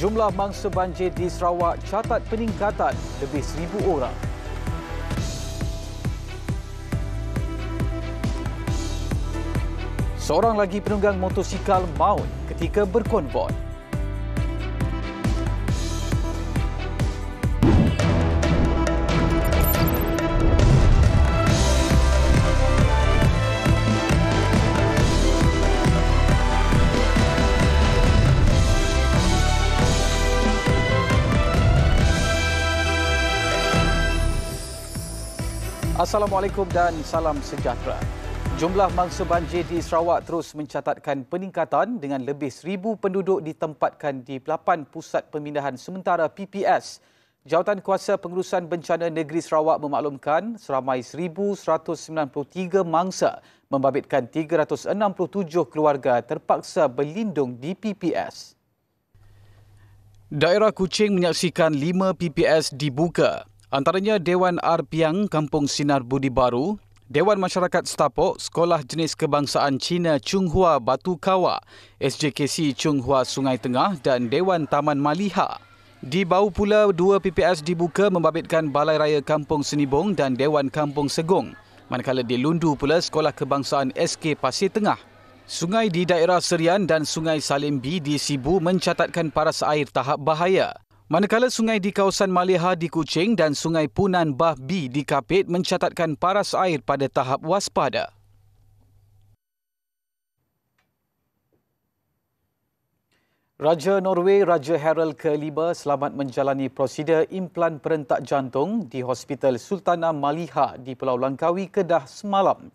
Jumlah mangsa banjir di Sarawak catat peningkatan lebih 1,000 orang. Seorang lagi penunggang motosikal maut ketika berkonvoi. Assalamualaikum dan salam sejahtera. Jumlah mangsa banjir di Sarawak terus mencatatkan peningkatan dengan lebih 1,000 penduduk ditempatkan di 8 pusat pemindahan sementara PPS. Jawatan Kuasa Pengurusan Bencana Negeri Sarawak memaklumkan seramai 1,193 mangsa membabitkan 367 keluarga terpaksa berlindung di PPS. Daerah Kuching menyaksikan 5 PPS dibuka. Antaranya Dewan Arpiang Kampung Sinar Budi Baru, Dewan Masyarakat Setapok Sekolah Jenis Kebangsaan Cina Chunghua Batu Kawa, SJKC Chunghua Sungai Tengah dan Dewan Taman Maliha. Di Bau pula 2 PPS dibuka membabitkan Balai Raya Kampung Senibong dan Dewan Kampung Segung. Manakala di Lundu pula Sekolah Kebangsaan SK Pasir Tengah. Sungai di daerah Serian dan Sungai Salimbi di Sibu mencatatkan paras air tahap bahaya. Manakala sungai di kawasan Maliha di Kuching dan Sungai Punan Bah B di Kapit mencatatkan paras air pada tahap waspada. Raja Norway Raja Harald ke-5 selamat menjalani prosedur implan perentak jantung di Hospital Sultanah Maliha di Pulau Langkawi, Kedah semalam.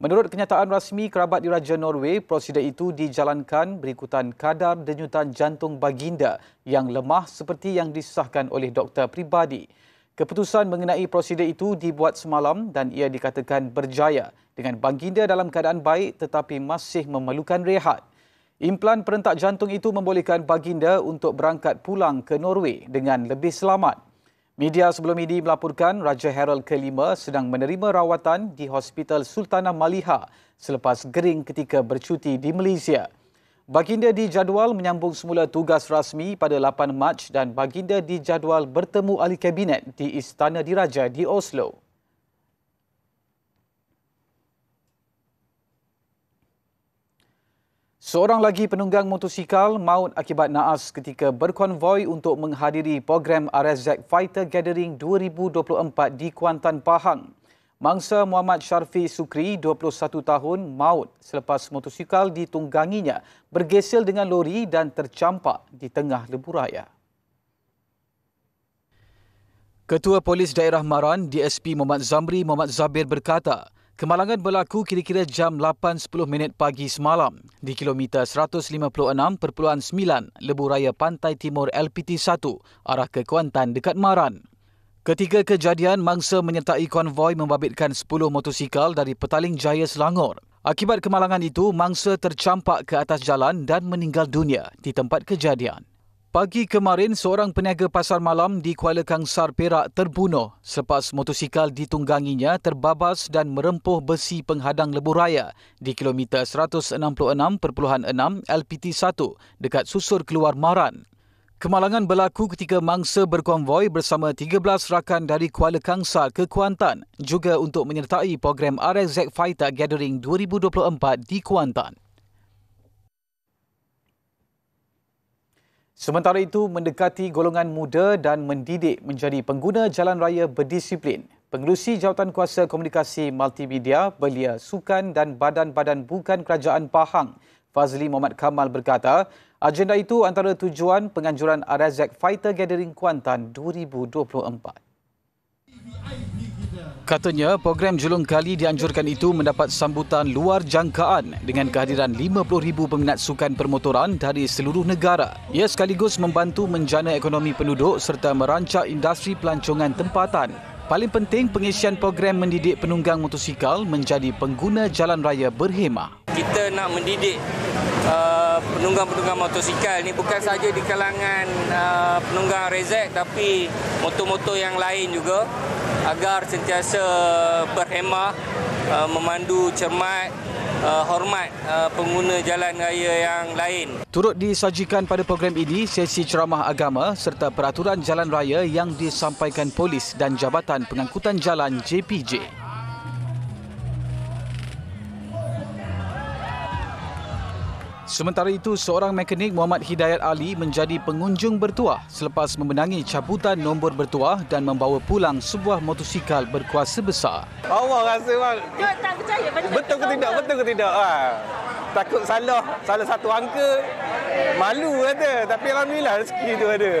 Menurut kenyataan rasmi kerabat diraja Norway, prosedur itu dijalankan berikutan kadar denyutan jantung baginda yang lemah seperti yang disahkan oleh doktor peribadi. Keputusan mengenai prosedur itu dibuat semalam dan ia dikatakan berjaya dengan baginda dalam keadaan baik tetapi masih memerlukan rehat. Implan perentak jantung itu membolehkan baginda untuk berangkat pulang ke Norway dengan lebih selamat. Media sebelum ini melaporkan Raja Harald ke-5 sedang menerima rawatan di Hospital Sultanah Maliha selepas gering ketika bercuti di Malaysia. Baginda dijadual menyambung semula tugas rasmi pada 8 Mac dan baginda dijadual bertemu ahli kabinet di Istana Diraja di Oslo. Seorang lagi penunggang motosikal maut akibat naas ketika berkonvoi untuk menghadiri program RSZ Fighter Gathering 2024 di Kuantan, Pahang. Mangsa Muhammad Syarfi Sukri, 21 tahun, maut selepas motosikal ditungganginya bergesel dengan lori dan tercampak di tengah lebuh raya. Ketua Polis Daerah Maran, DSP Muhammad Zamri Muhammad Zabir berkata, kemalangan berlaku kira-kira jam 8.10 pagi semalam di kilometer 156.9 Lebuh Raya Pantai Timur LPT1 arah ke Kuantan dekat Maran. Ketika kejadian, mangsa menyertai konvoi membabitkan 10 motosikal dari Petaling Jaya, Selangor. Akibat kemalangan itu, mangsa tercampak ke atas jalan dan meninggal dunia di tempat kejadian. Pagi kemarin, seorang peniaga pasar malam di Kuala Kangsar, Perak terbunuh selepas motosikal ditungganginya terbabas dan merempuh besi penghadang lebuh raya di kilometer 166.6 LPT1 dekat Susur Keluar Maran. Kemalangan berlaku ketika mangsa berkonvoi bersama 13 rakan dari Kuala Kangsar ke Kuantan juga untuk menyertai program RSZ Fighter Gathering 2024 di Kuantan. Sementara itu, mendekati golongan muda dan mendidik menjadi pengguna jalan raya berdisiplin. Pengerusi Jawatan Kuasa Komunikasi Multimedia, Belia Sukan dan Badan-Badan Bukan Kerajaan Pahang, Fazli Muhammad Kamal berkata, agenda itu antara tujuan penganjuran RSZ Fighter Gathering Kuantan 2024. Katanya, program julung kali dianjurkan itu mendapat sambutan luar jangkaan dengan kehadiran 50,000 peminat sukan permotoran dari seluruh negara. Ia sekaligus membantu menjana ekonomi penduduk serta merancang industri pelancongan tempatan. Paling penting, pengisian program mendidik penunggang motosikal menjadi pengguna jalan raya berhemah. Kita nak mendidik penunggang-penunggang motosikal ni bukan saja di kalangan penunggang RSZ tapi motor-motor yang lain juga agar sentiasa berhemah, memandu cermat hormat pengguna jalan raya yang lain. Turut disajikan pada program ini sesi ceramah agama serta peraturan jalan raya yang disampaikan polis dan Jabatan Pengangkutan Jalan JPJ. Sementara itu, seorang mekanik Muhammad Hidayat Ali menjadi pengunjung bertuah selepas memenangi cabutan nombor bertuah dan membawa pulang sebuah motosikal berkuasa besar. Allah rasa bang. Tak percaya Betul ke tidak? Betul ke tidak? Takut salah satu angka. Malu kata. Tapi alhamdulillah rezeki tu ada.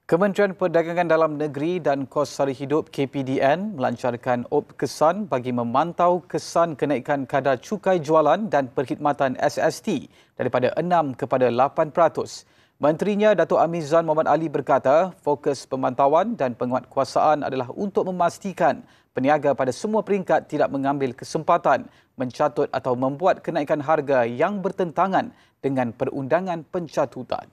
Kementerian Perdagangan Dalam Negeri dan Kos Sara Hidup KPDN melancarkan op kesan bagi memantau kesan kenaikan kadar cukai jualan dan perkhidmatan SST daripada 6 kepada 8%. Menterinya Datuk Amizan Muhammad Ali berkata, fokus pemantauan dan penguatkuasaan adalah untuk memastikan peniaga pada semua peringkat tidak mengambil kesempatan mencatut atau membuat kenaikan harga yang bertentangan dengan perundangan pencatutan.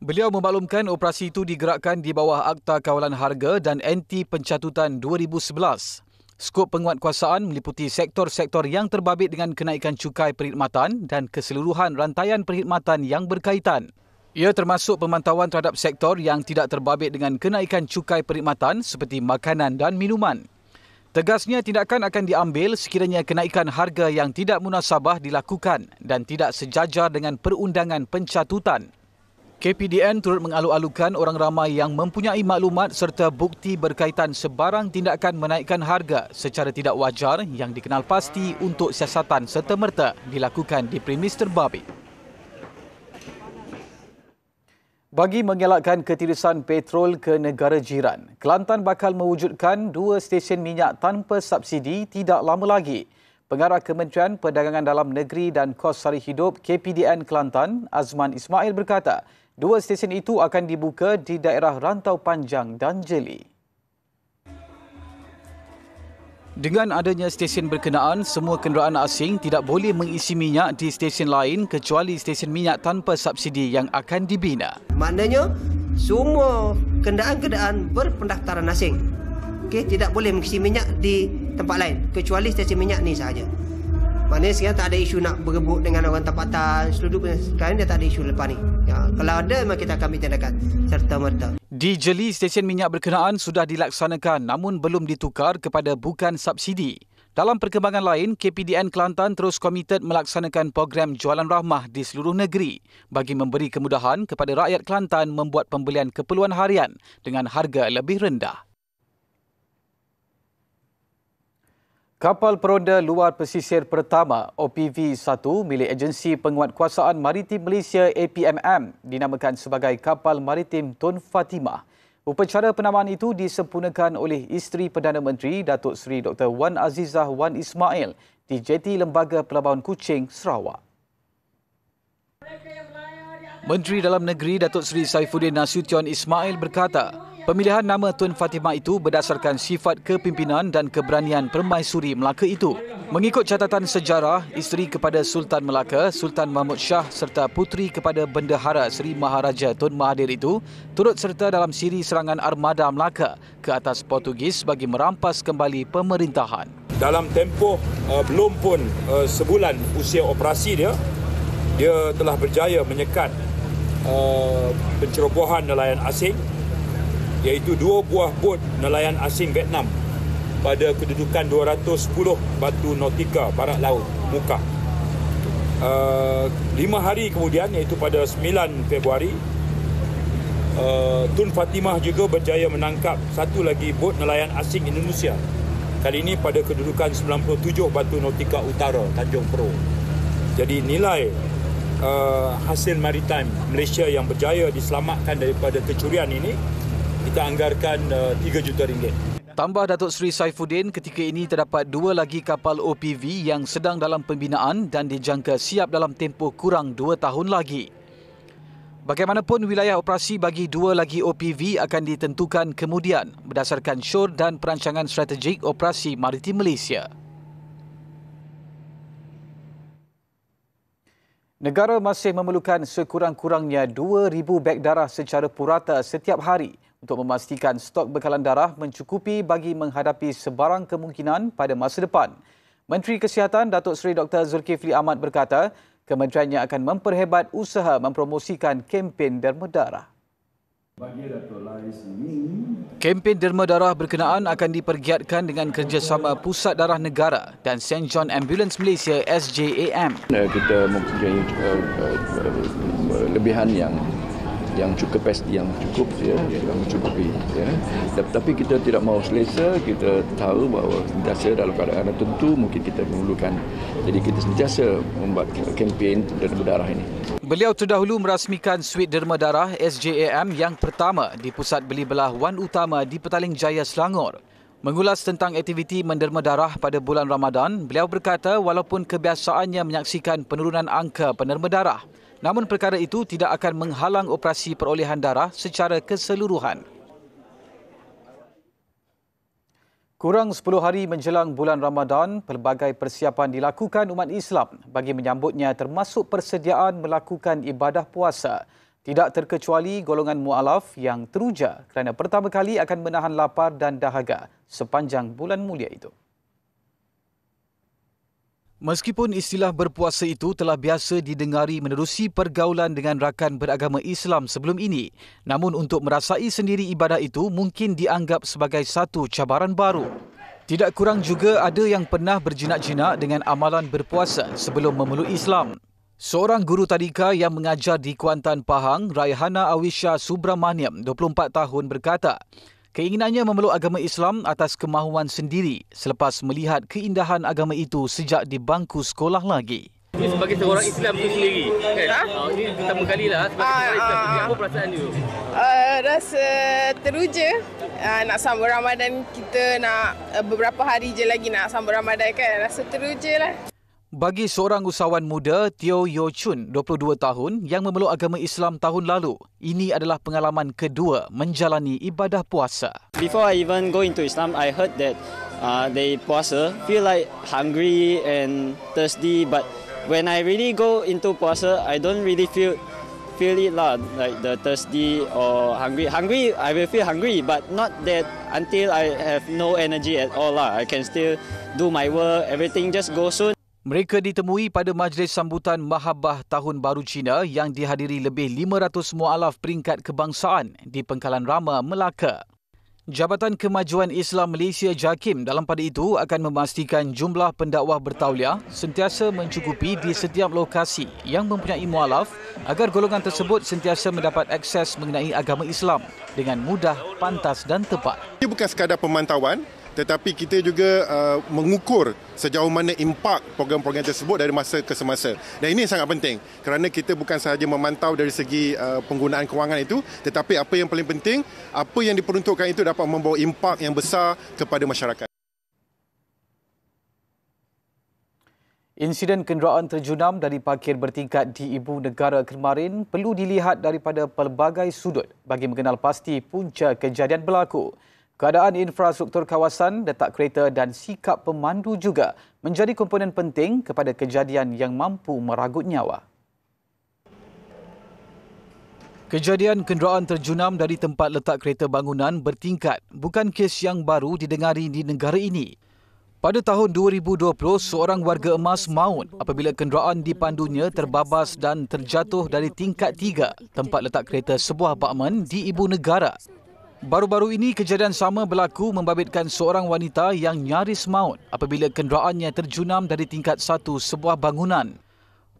Beliau memaklumkan operasi itu digerakkan di bawah Akta Kawalan Harga dan Anti Pencatutan 2011. Skop penguatkuasaan meliputi sektor-sektor yang terbabit dengan kenaikan cukai perkhidmatan dan keseluruhan rantaian perkhidmatan yang berkaitan. Ia termasuk pemantauan terhadap sektor yang tidak terbabit dengan kenaikan cukai perkhidmatan seperti makanan dan minuman. Tegasnya tindakan akan diambil sekiranya kenaikan harga yang tidak munasabah dilakukan dan tidak sejajar dengan perundangan pencatutan. KPDN turut mengalu-alukan orang ramai yang mempunyai maklumat serta bukti berkaitan sebarang tindakan menaikkan harga secara tidak wajar yang dikenal pasti untuk siasatan serta-merta dilakukan di premis terbabit. Bagi mengelakkan ketirisan petrol ke negara jiran, Kelantan bakal mewujudkan 2 stesen minyak tanpa subsidi tidak lama lagi. Pengarah Kementerian Perdagangan Dalam Negeri dan Kos Sara Hidup KPDN Kelantan, Azman Ismail berkata, 2 stesen itu akan dibuka di daerah Rantau Panjang dan Jeli. Dengan adanya stesen berkenaan, semua kenderaan asing tidak boleh mengisi minyak di stesen lain kecuali stesen minyak tanpa subsidi yang akan dibina. Maknanya, semua kenderaan-kenderaan berpendaftaran asing tidak boleh mengisi minyak di tempat lain kecuali stesen minyak ni sahaja. Maknanya sekarang tak ada isu nak berebut dengan orang tempatan, seluruh sekarang dia tak ada isu lepas ni. Kalau ada, memang kita akan ambil tindakan serta-merta. Di Jeli, stesen minyak berkenaan sudah dilaksanakan namun belum ditukar kepada bukan subsidi. Dalam perkembangan lain, KPDN Kelantan terus komited melaksanakan program jualan rahmah di seluruh negeri bagi memberi kemudahan kepada rakyat Kelantan membuat pembelian keperluan harian dengan harga lebih rendah. Kapal peronda luar pesisir pertama OPV-1 milik Agensi Penguatkuasaan Maritim Malaysia APMM dinamakan sebagai Kapal Maritim Tun Fatimah. Upacara penamaan itu disempurnakan oleh isteri Perdana Menteri Datuk Seri Dr. Wan Azizah Wan Ismail di Jeti Lembaga Pelabuhan Kuching, Sarawak. Menteri Dalam Negeri Datuk Seri Saifuddin Nasution Ismail berkata, pemilihan nama Tun Fatimah itu berdasarkan sifat kepimpinan dan keberanian Permaisuri Melaka itu. Mengikut catatan sejarah, isteri kepada Sultan Melaka, Sultan Mahmud Shah serta puteri kepada Bendahara Seri Maharaja Tun Mahathir itu turut serta dalam siri serangan armada Melaka ke atas Portugis bagi merampas kembali pemerintahan. Dalam tempoh belum pun sebulan usia operasi dia telah berjaya menyekat pencerobohan nelayan asing, iaitu 2 buah bot nelayan asing Vietnam pada kedudukan 210 batu nautika barat laut muka. 5 hari kemudian, iaitu pada 9 Februari, Tun Fatimah juga berjaya menangkap satu lagi bot nelayan asing Indonesia. Kali ini pada kedudukan 97 batu nautika utara Tanjung Pro. Jadi nilai hasil maritime Malaysia yang berjaya diselamatkan daripada kecurian ini kita anggarkan RM3 juta. Tambah Datuk Seri Saifuddin, ketika ini terdapat 2 lagi kapal OPV yang sedang dalam pembinaan dan dijangka siap dalam tempoh kurang 2 tahun lagi. Bagaimanapun, wilayah operasi bagi 2 lagi OPV akan ditentukan kemudian berdasarkan syur dan perancangan strategik operasi maritim Malaysia. Negara masih memerlukan sekurang-kurangnya 2,000 beg darah secara purata setiap hari untuk memastikan stok bekalan darah mencukupi bagi menghadapi sebarang kemungkinan pada masa depan. Menteri Kesihatan Datuk Seri Dr. Zulkifli Ahmad berkata, kementeriannya akan memperhebat usaha mempromosikan kempen derma darah. Kempen derma darah berkenaan akan dipergiatkan dengan kerjasama Pusat Darah Negara dan St. John Ambulance Malaysia SJAM. Kita mempunyai lebihan yang cukup kapasiti yang cukup ya, yang mencukupi ya. Tapi kita tidak mahu selesa, kita tahu bahawa sentiasa dalam keadaan tertentu mungkin kita memerlukan, jadi kita sentiasa membuat kempen derma darah ini. Beliau terdahulu merasmikan suite derma darah SJAM yang pertama di Pusat Beli Belah Wan Utama di Petaling Jaya, Selangor. Mengulas tentang aktiviti menderma darah pada bulan Ramadan, beliau berkata walaupun kebiasaannya menyaksikan penurunan angka penerma darah, namun perkara itu tidak akan menghalang operasi perolehan darah secara keseluruhan. Kurang 10 hari menjelang bulan Ramadan, pelbagai persiapan dilakukan umat Islam bagi menyambutnya termasuk persediaan melakukan ibadah puasa. Tidak terkecuali golongan mu'alaf yang teruja kerana pertama kali akan menahan lapar dan dahaga sepanjang bulan mulia itu. Meskipun istilah berpuasa itu telah biasa didengari menerusi pergaulan dengan rakan beragama Islam sebelum ini, namun untuk merasai sendiri ibadah itu mungkin dianggap sebagai satu cabaran baru. Tidak kurang juga ada yang pernah berjinak-jinak dengan amalan berpuasa sebelum memeluk Islam. Seorang guru tadika yang mengajar di Kuantan, Pahang, Raihana Awisha Subramaniam, 24 tahun berkata, keinginannya memeluk agama Islam atas kemahuan sendiri selepas melihat keindahan agama itu sejak di bangku sekolah lagi. Ini sebagai seorang Islam itu sendiri, kan? Ini pertama kalilah sebagai seorang Islam. Apa perasaan you? Rasa teruja. Nak sambut Ramadan, kita nak beberapa hari je lagi nak sambut Ramadan kan. Rasa teruja lah. Bagi seorang usahawan muda, Teo Yo Chun, 22 tahun, yang memeluk agama Islam tahun lalu, ini adalah pengalaman kedua menjalani ibadah puasa. Before I even go into Islam, I heard that they puasa, feel like hungry and thirsty, but when I really go into puasa, I don't really feel it lah, like the thirsty or hungry. Hungry, I will feel hungry, but not that until I have no energy at all lah. I can still do my work, everything just goes soon. Mereka ditemui pada majlis sambutan Mahabbah Tahun Baru Cina yang dihadiri lebih 500 mu'alaf peringkat kebangsaan di Pengkalan Rama, Melaka. Jabatan Kemajuan Islam Malaysia JAKIM dalam pada itu akan memastikan jumlah pendakwah bertauliah sentiasa mencukupi di setiap lokasi yang mempunyai mu'alaf agar golongan tersebut sentiasa mendapat akses mengenai agama Islam dengan mudah, pantas dan tepat. Ini bukan sekadar pemantauan, tetapi kita juga mengukur sejauh mana impak program-program tersebut dari masa ke semasa. Dan ini sangat penting kerana kita bukan sahaja memantau dari segi penggunaan kewangan itu, tetapi apa yang paling penting, apa yang diperuntukkan itu dapat membawa impak yang besar kepada masyarakat. Insiden kenderaan terjunam dari parkir bertingkat di Ibu Negara kemarin perlu dilihat daripada pelbagai sudut bagi mengenal pasti punca kejadian berlaku. Keadaan infrastruktur kawasan, letak kereta dan sikap pemandu juga menjadi komponen penting kepada kejadian yang mampu meragut nyawa. Kejadian kenderaan terjunam dari tempat letak kereta bangunan bertingkat bukan kes yang baru didengari di negara ini. Pada tahun 2020, seorang warga emas maut apabila kenderaan dipandunya terbabas dan terjatuh dari tingkat 3 tempat letak kereta sebuah apartmen di Ibu Negara. Baru-baru ini kejadian sama berlaku membabitkan seorang wanita yang nyaris maut apabila kenderaannya terjunam dari tingkat 1 sebuah bangunan.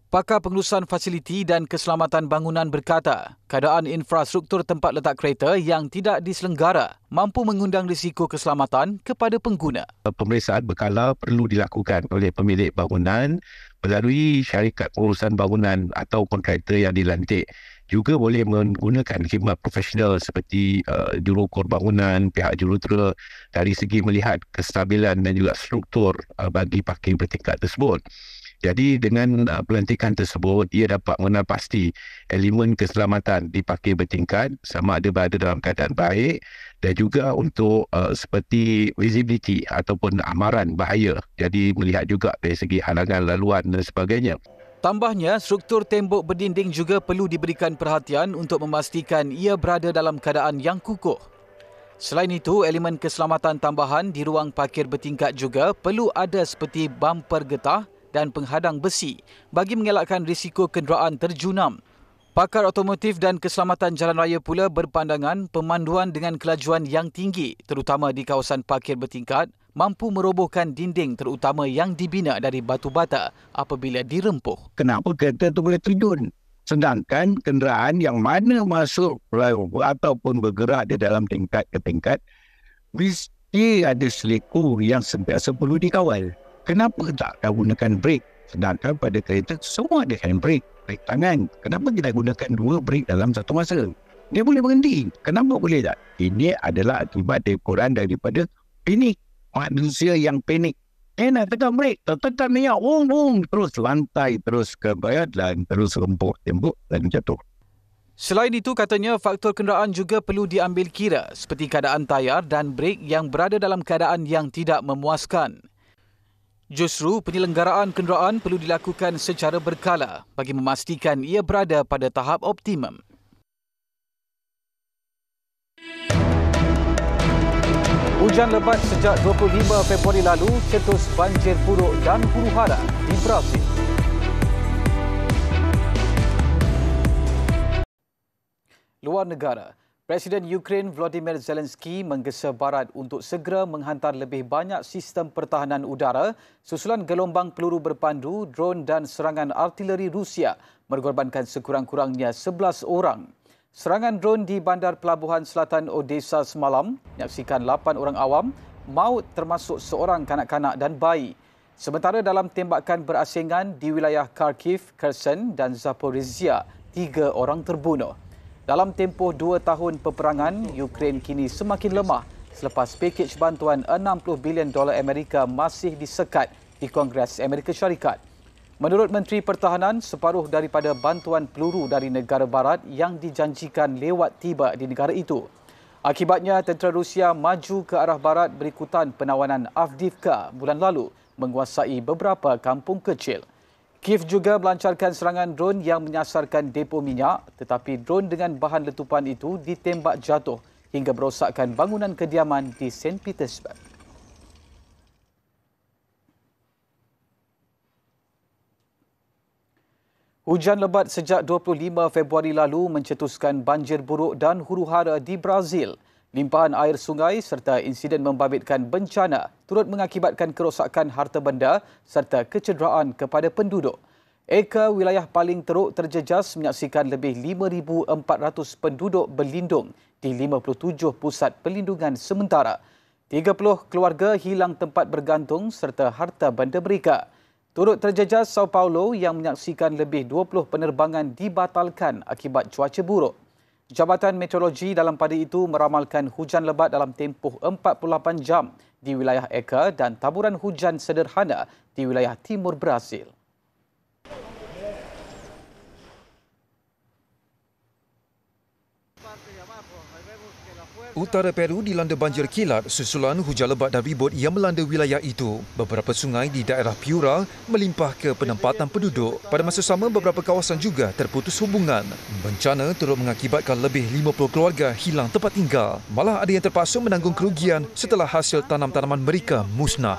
Pakar pengurusan fasiliti dan keselamatan bangunan berkata, keadaan infrastruktur tempat letak kereta yang tidak diselenggara mampu mengundang risiko keselamatan kepada pengguna. Pemeriksaan berkala perlu dilakukan oleh pemilik bangunan melalui syarikat pengurusan bangunan atau kontraktor yang dilantik. Juga boleh menggunakan khidmat profesional seperti jurukor bangunan, pihak jurutera dari segi melihat kestabilan dan juga struktur bagi parking bertingkat tersebut. Jadi dengan pelantikan tersebut, ia dapat mengenal pasti elemen keselamatan di parking bertingkat sama ada berada dalam keadaan baik dan juga untuk seperti visibility ataupun amaran bahaya. Jadi melihat juga dari segi halangan laluan dan sebagainya. Tambahnya, struktur tembok berdinding juga perlu diberikan perhatian untuk memastikan ia berada dalam keadaan yang kukuh. Selain itu, elemen keselamatan tambahan di ruang parkir bertingkat juga perlu ada seperti bumper getah dan penghadang besi bagi mengelakkan risiko kenderaan terjunam. Pakar otomotif dan keselamatan jalan raya pula berpandangan pemanduan dengan kelajuan yang tinggi, terutama di kawasan parkir bertingkat, mampu merobohkan dinding terutama yang dibina dari batu bata apabila dirempuh. Kenapa kereta itu boleh terjun? Sedangkan kenderaan yang mana masuk flyover ataupun bergerak di dalam tingkat ke tingkat, mesti ada selekur yang sentiasa perlu dikawal. Kenapa tak gunakan brake? Sedangkan pada kereta semua ada handbrake, brake tangan. Kenapa kita gunakan dua brake dalam satu masa? Dia boleh berhenti. Kenapa boleh tak? Ini adalah akibat kurang daripada panik. Manusia yang panik. Nak tekan brake, tekan minyak, terus lantai, terus ke bayar dan terus rempuk tembok dan jatuh. Selain itu, katanya faktor kenderaan juga perlu diambil kira seperti keadaan tayar dan brek yang berada dalam keadaan yang tidak memuaskan. Justru penyelenggaraan kenderaan perlu dilakukan secara berkala bagi memastikan ia berada pada tahap optimum. Hujan lebat sejak 25 Februari lalu cetus banjir buruk dan huru-hara di Brazil. Luar negara, Presiden Ukraine Volodymyr Zelensky menggesa Barat untuk segera menghantar lebih banyak sistem pertahanan udara susulan gelombang peluru berpandu, drone dan serangan artileri Rusia mengorbankan sekurang-kurangnya 11 orang. Serangan drone di bandar pelabuhan selatan Odessa semalam menyaksikan 8 orang awam maut termasuk seorang kanak-kanak dan bayi. Sementara dalam tembakan berasingan di wilayah Kharkiv, Kherson dan Zaporizhia, 3 orang terbunuh. Dalam tempoh 2 tahun peperangan, Ukraine kini semakin lemah selepas pakej bantuan $60 bilion Amerika masih disekat di Kongres Amerika Syarikat. Menurut Menteri Pertahanan, separuh daripada bantuan peluru dari negara barat yang dijanjikan lewat tiba di negara itu. Akibatnya, tentera Rusia maju ke arah barat berikutan penawanan Avdiivka bulan lalu menguasai beberapa kampung kecil. Kiev juga melancarkan serangan drone yang menyasarkan depo minyak, tetapi drone dengan bahan letupan itu ditembak jatuh hingga merosakkan bangunan kediaman di St. Petersburg. Hujan lebat sejak 25 Februari lalu mencetuskan banjir buruk dan huru-hara di Brazil. Limpahan air sungai serta insiden membabitkan bencana turut mengakibatkan kerosakan harta benda serta kecederaan kepada penduduk. Eka wilayah paling teruk terjejas menyaksikan lebih 5,400 penduduk berlindung di 57 pusat perlindungan sementara. 30 keluarga hilang tempat bergantung serta harta benda mereka. Turut terjejas Sao Paulo yang menyaksikan lebih 20 penerbangan dibatalkan akibat cuaca buruk. Jabatan Meteorologi dalam pada itu meramalkan hujan lebat dalam tempoh 48 jam di wilayah Eka dan taburan hujan sederhana di wilayah timur Brazil. Utara Peru dilanda banjir kilat susulan hujan lebat dan ribut yang melanda wilayah itu. Beberapa sungai di daerah Piura melimpah ke penempatan penduduk. Pada masa sama, beberapa kawasan juga terputus hubungan. Bencana turut mengakibatkan lebih 50 keluarga hilang tempat tinggal. Malah ada yang terpaksa menanggung kerugian setelah hasil tanam-tanaman mereka musnah.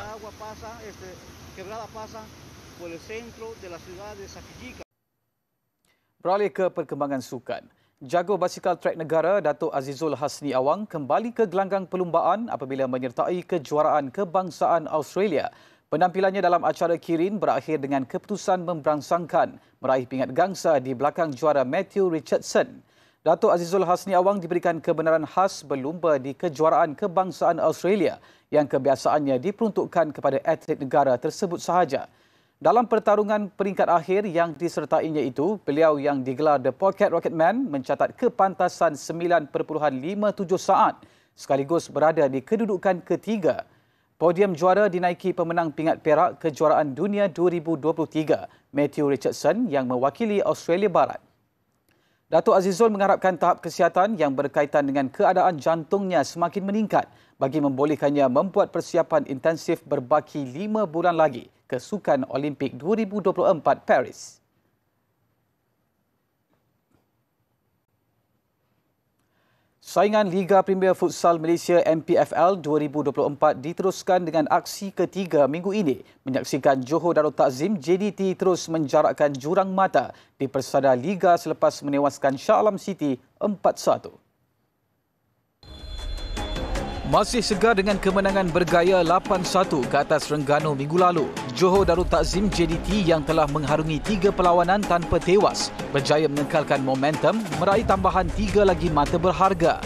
Beralih ke perkembangan sukan. Jago basikal trek negara Datuk Azizul Hasni Awang kembali ke gelanggang perlumbaan apabila menyertai kejuaraan kebangsaan Australia. Penampilannya dalam acara Kirin berakhir dengan keputusan memberangsangkan meraih pingat gangsa di belakang juara Matthew Richardson. Datuk Azizul Hasni Awang diberikan kebenaran khas berlumba di kejuaraan kebangsaan Australia yang kebiasaannya diperuntukkan kepada atlet negara tersebut sahaja. Dalam pertarungan peringkat akhir yang disertainya itu, beliau yang digelar The Pocket Rocketman mencatat kepantasan 9.57 saat sekaligus berada di kedudukan ketiga. Podium juara dinaiki pemenang pingat perak kejuaraan dunia 2023, Matthew Richardson yang mewakili Australia Barat. Datuk Azizul mengharapkan tahap kesihatan yang berkaitan dengan keadaan jantungnya semakin meningkat bagi membolehkannya membuat persiapan intensif berbaki 5 bulan lagi ke Sukan Olimpik 2024 Paris. Saingan Liga Premier Futsal Malaysia MPFL 2024 diteruskan dengan aksi ketiga minggu ini. Menyaksikan Johor Darul Takzim, JDT terus menjarakkan jurang mata di persada Liga selepas menewaskan Shah Alam City 4-1. Masih segar dengan kemenangan bergaya 8-1 ke atas Terengganu minggu lalu, Johor Darul Takzim JDT yang telah mengharungi 3 perlawanan tanpa tewas berjaya mengekalkan momentum meraih tambahan 3 lagi mata berharga.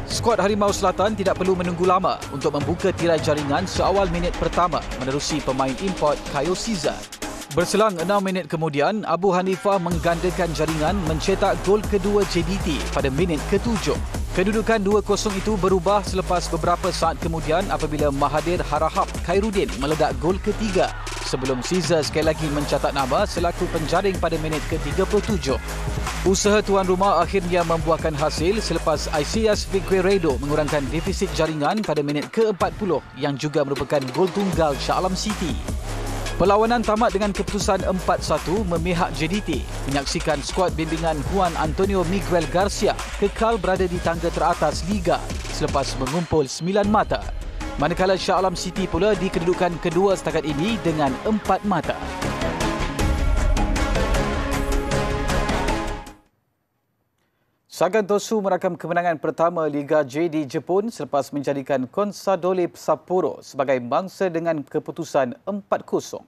Skuad Harimau Selatan tidak perlu menunggu lama untuk membuka tirai jaringan seawal minit pertama menerusi pemain import Kayo Caesar. Berselang 6 minit kemudian, Abu Hanifah menggandakan jaringan mencetak gol kedua JDT pada minit ke-7. Kedudukan 2-0 itu berubah selepas beberapa saat kemudian apabila Mahathir Harahap Khairuddin meledak gol ketiga sebelum Caesar sekali lagi mencatat nama selaku penjaring pada minit ke-37. Usaha tuan rumah akhirnya membuahkan hasil selepas Isias Figueiredo mengurangkan defisit jaringan pada minit ke-40 yang juga merupakan gol tunggal Shah Alam City. Perlawanan tamat dengan keputusan 4-1 memihak JDT, menyaksikan skuad bimbingan Juan Antonio Miguel Garcia kekal berada di tangga teratas Liga selepas mengumpul 9 mata. Manakala Shah Alam City pula di kedudukan kedua setakat ini dengan 4 mata. Sagan Tosu merakam kemenangan pertama Liga J di Jepun selepas menjadikan Consadole Sapporo sebagai mangsa dengan keputusan 4-0.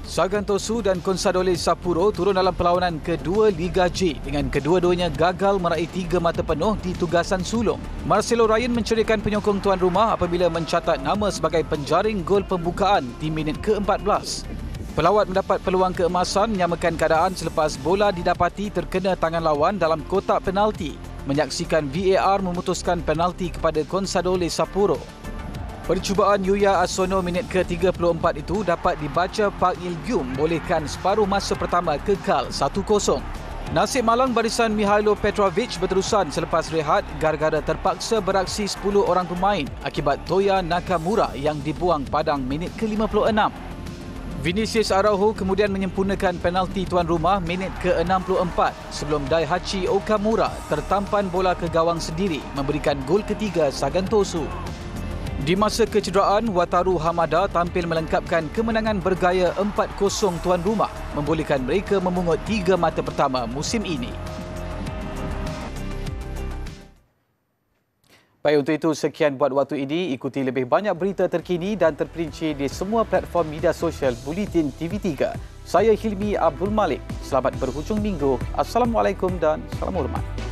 Sagan Tosu dan Consadole Sapporo turun dalam perlawanan kedua Liga J dengan kedua-duanya gagal meraih 3 mata penuh di tugasan sulung. Marcelo Ryan menceriakan penyokong tuan rumah apabila mencatat nama sebagai penjaring gol pembukaan di minit ke-14. Pelawat mendapat peluang keemasan menyamakan keadaan selepas bola didapati terkena tangan lawan dalam kotak penalti. Menyaksikan VAR memutuskan penalti kepada Consadole Sapporo. Percubaan Yuya Asono minit ke-34 itu dapat dibaca Park Il-gyum bolehkan separuh masa pertama kekal 1-0. Nasib malang barisan Mihailo Petrovic berterusan selepas rehat gara-gara terpaksa beraksi 10 orang pemain akibat Toya Nakamura yang dibuang padang minit ke-56. Vinicius Araujo kemudian menyempurnakan penalti tuan rumah minit ke-64 sebelum Daihachi Okamura tertampan bola ke gawang sendiri memberikan gol ketiga Sagan Tosu. Di masa kecederaan, Wataru Hamada tampil melengkapkan kemenangan bergaya 4-0 tuan rumah membolehkan mereka memungut 3 mata pertama musim ini. Baik, untuk itu sekian buat waktu ini. Ikuti lebih banyak berita terkini dan terperinci di semua platform media sosial Bulletin TV3. Saya Hilmi Abdul Malik. Selamat berhujung minggu. Assalamualaikum dan salam hormat.